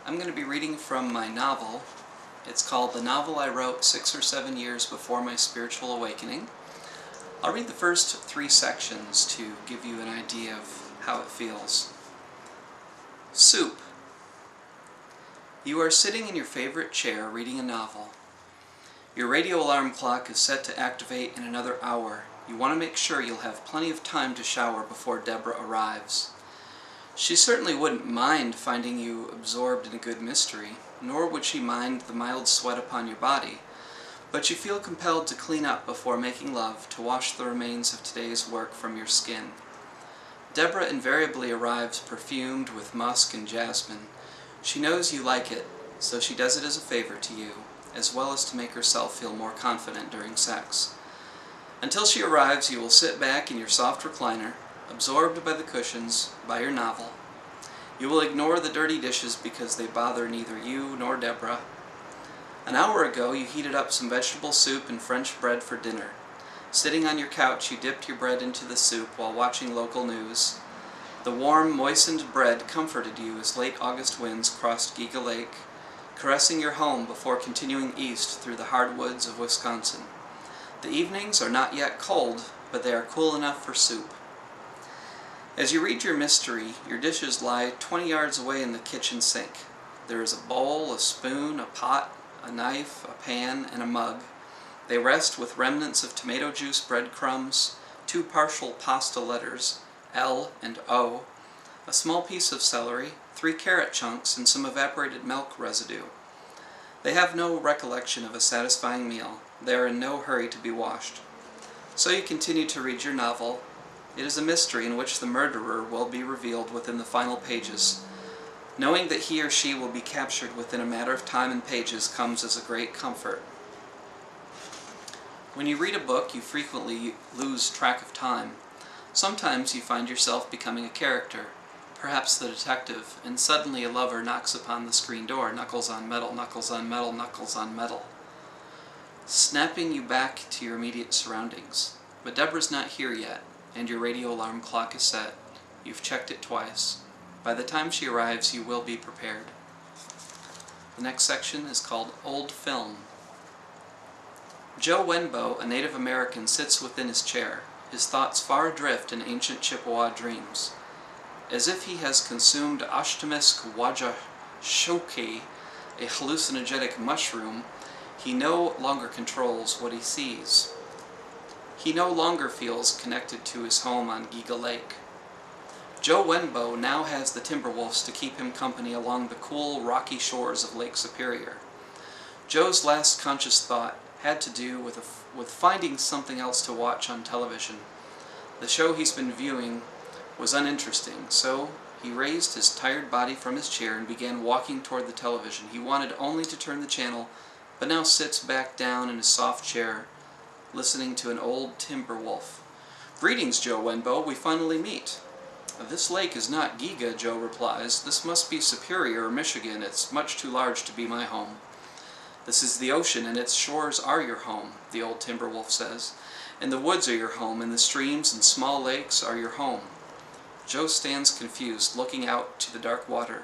I'm going to be reading from my novel. It's called The Novel I Wrote 6 or 7 Years Before My Spiritual Awakening. I'll read the first 3 sections to give you an idea of how it feels. Soup. You are sitting in your favorite chair reading a novel. Your radio alarm clock is set to activate in another hour. You want to make sure you'll have plenty of time to shower before Deborah arrives. She certainly wouldn't mind finding you absorbed in a good mystery, nor would she mind the mild sweat upon your body, but you feel compelled to clean up before making love, to wash the remains of today's work from your skin. Deborah invariably arrives perfumed with musk and jasmine. She knows you like it, so she does it as a favor to you, as well as to make herself feel more confident during sex. Until she arrives, you will sit back in your soft recliner, absorbed by the cushions, by your novel. You will ignore the dirty dishes because they bother neither you nor Deborah. An hour ago, you heated up some vegetable soup and French bread for dinner. Sitting on your couch, you dipped your bread into the soup while watching local news. The warm, moistened bread comforted you as late August winds crossed Giga Lake, caressing your home before continuing east through the hardwoods of Wisconsin. The evenings are not yet cold, but they are cool enough for soup. As you read your mystery, your dishes lie 20 yards away in the kitchen sink. There is a bowl, a spoon, a pot, a knife, a pan, and a mug. They rest with remnants of tomato juice breadcrumbs, 2 partial pasta letters, L and O, a small piece of celery, 3 carrot chunks, and some evaporated milk residue. They have no recollection of a satisfying meal. They are in no hurry to be washed. So you continue to read your novel. It is a mystery in which the murderer will be revealed within the final pages. Knowing that he or she will be captured within a matter of time and pages comes as a great comfort. When you read a book, you frequently lose track of time. Sometimes you find yourself becoming a character, perhaps the detective, and suddenly a lover knocks upon the screen door, knuckles on metal, knuckles on metal, knuckles on metal, snapping you back to your immediate surroundings. But Deborah's not here yet, and your radio alarm clock is set. You've checked it twice. By the time she arrives, you will be prepared. The next section is called Old Film. Joe Wenbo, a Native American, sits within his chair, his thoughts far adrift in ancient Chippewa dreams. As if he has consumed Ashtamisk Wajashoke, a hallucinogenic mushroom, he no longer controls what he sees. He no longer feels connected to his home on Giga Lake. Joe Wenbo now has the Timberwolves to keep him company along the cool, rocky shores of Lake Superior. Joe's last conscious thought had to do with finding something else to watch on television. The show he's been viewing was uninteresting, so he raised his tired body from his chair and began walking toward the television. He wanted only to turn the channel, but now sits back down in his soft chair, listening to an old timber wolf. "Greetings, Joe Wenbo, we finally meet." "This lake is not Giga," Joe replies. "This must be Superior or Michigan. It's much too large to be my home." "This is the ocean, and its shores are your home," the old timber wolf says. "And the woods are your home, and the streams and small lakes are your home." Joe stands confused, looking out to the dark water.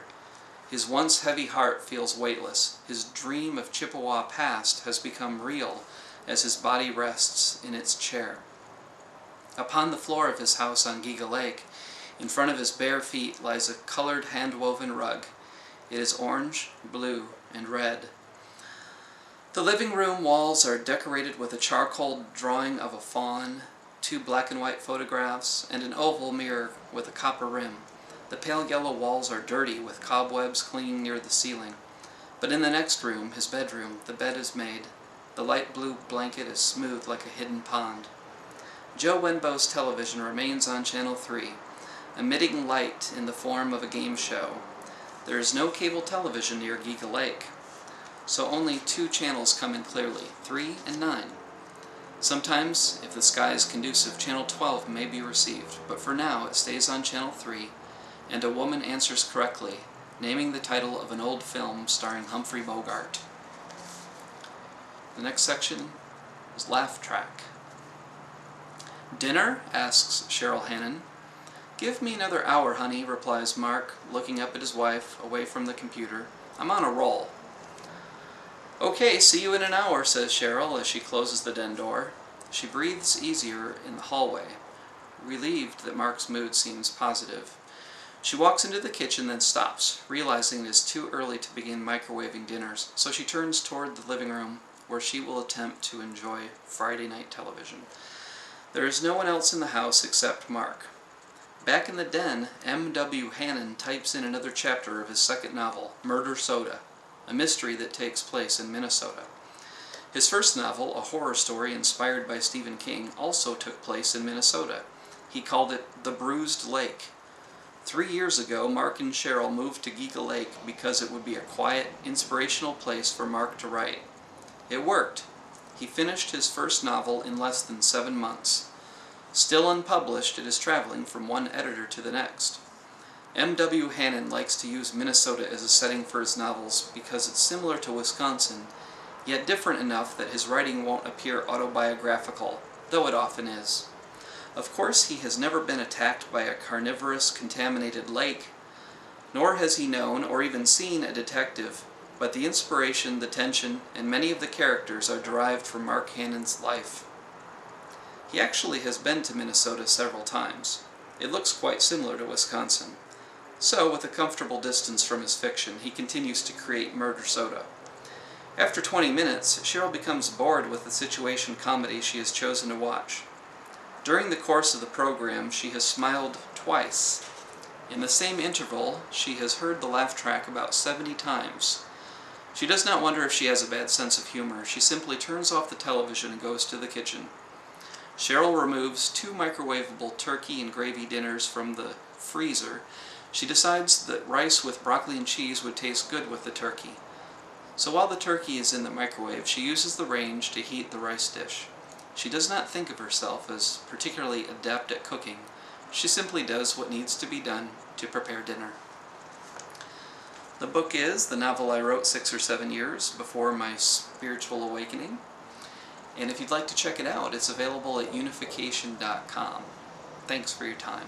His once heavy heart feels weightless. His dream of Chippewa past has become real as his body rests in its chair. Upon the floor of his house on Giga Lake, in front of his bare feet, lies a colored hand-woven rug. It is orange, blue, and red. The living room walls are decorated with a charcoal drawing of a fawn, 2 black and white photographs, and an oval mirror with a copper rim. The pale yellow walls are dirty, with cobwebs clinging near the ceiling. But in the next room, his bedroom, the bed is made. The light blue blanket is smooth like a hidden pond. Joe Wenbo's television remains on Channel 3, emitting light in the form of a game show. There is no cable television near Giga Lake, so only 2 channels come in clearly, 3 and 9. Sometimes, if the sky is conducive, Channel 12 may be received, but for now it stays on Channel 3, and a woman answers correctly, naming the title of an old film starring Humphrey Bogart. The next section is Laugh Track. "Dinner?" asks Cheryl Hannon. "Give me another hour, honey," replies Mark, looking up at his wife, away from the computer. "I'm on a roll." "Okay, see you in an hour," says Cheryl as she closes the den door. She breathes easier in the hallway, relieved that Mark's mood seems positive. She walks into the kitchen, then stops, realizing it is too early to begin microwaving dinners, so she turns toward the living room, where she will attempt to enjoy Friday night television. There is no one else in the house except Mark. Back in the den, M.W. Hannon types in another chapter of his second novel, Murder Soda, a mystery that takes place in Minnesota. His first novel, a horror story inspired by Stephen King, also took place in Minnesota. He called it The Bruised Lake. 3 years ago, Mark and Cheryl moved to Giga Lake because it would be a quiet, inspirational place for Mark to write. It worked. He finished his first novel in less than 7 months. Still unpublished, it is traveling from one editor to the next. M.W. Hannon likes to use Minnesota as a setting for his novels because it's similar to Wisconsin, yet different enough that his writing won't appear autobiographical, though it often is. Of course, he has never been attacked by a carnivorous, contaminated lake, nor has he known or even seen a detective, but the inspiration, the tension, and many of the characters are derived from Mark Hannon's life. He actually has been to Minnesota several times. It looks quite similar to Wisconsin. So, with a comfortable distance from his fiction, he continues to create Murder Soda. After 20 minutes, Cheryl becomes bored with the situation comedy she has chosen to watch. During the course of the program, she has smiled twice. In the same interval, she has heard the laugh track about 70 times. She does not wonder if she has a bad sense of humor. She simply turns off the television and goes to the kitchen. Cheryl removes 2 microwavable turkey and gravy dinners from the freezer. She decides that rice with broccoli and cheese would taste good with the turkey. So while the turkey is in the microwave, she uses the range to heat the rice dish. She does not think of herself as particularly adept at cooking. She simply does what needs to be done to prepare dinner. The book is the novel I wrote 6 or 7 years before my spiritual awakening. And if you'd like to check it out, it's available at UnificationDotCom. Thanks for your time.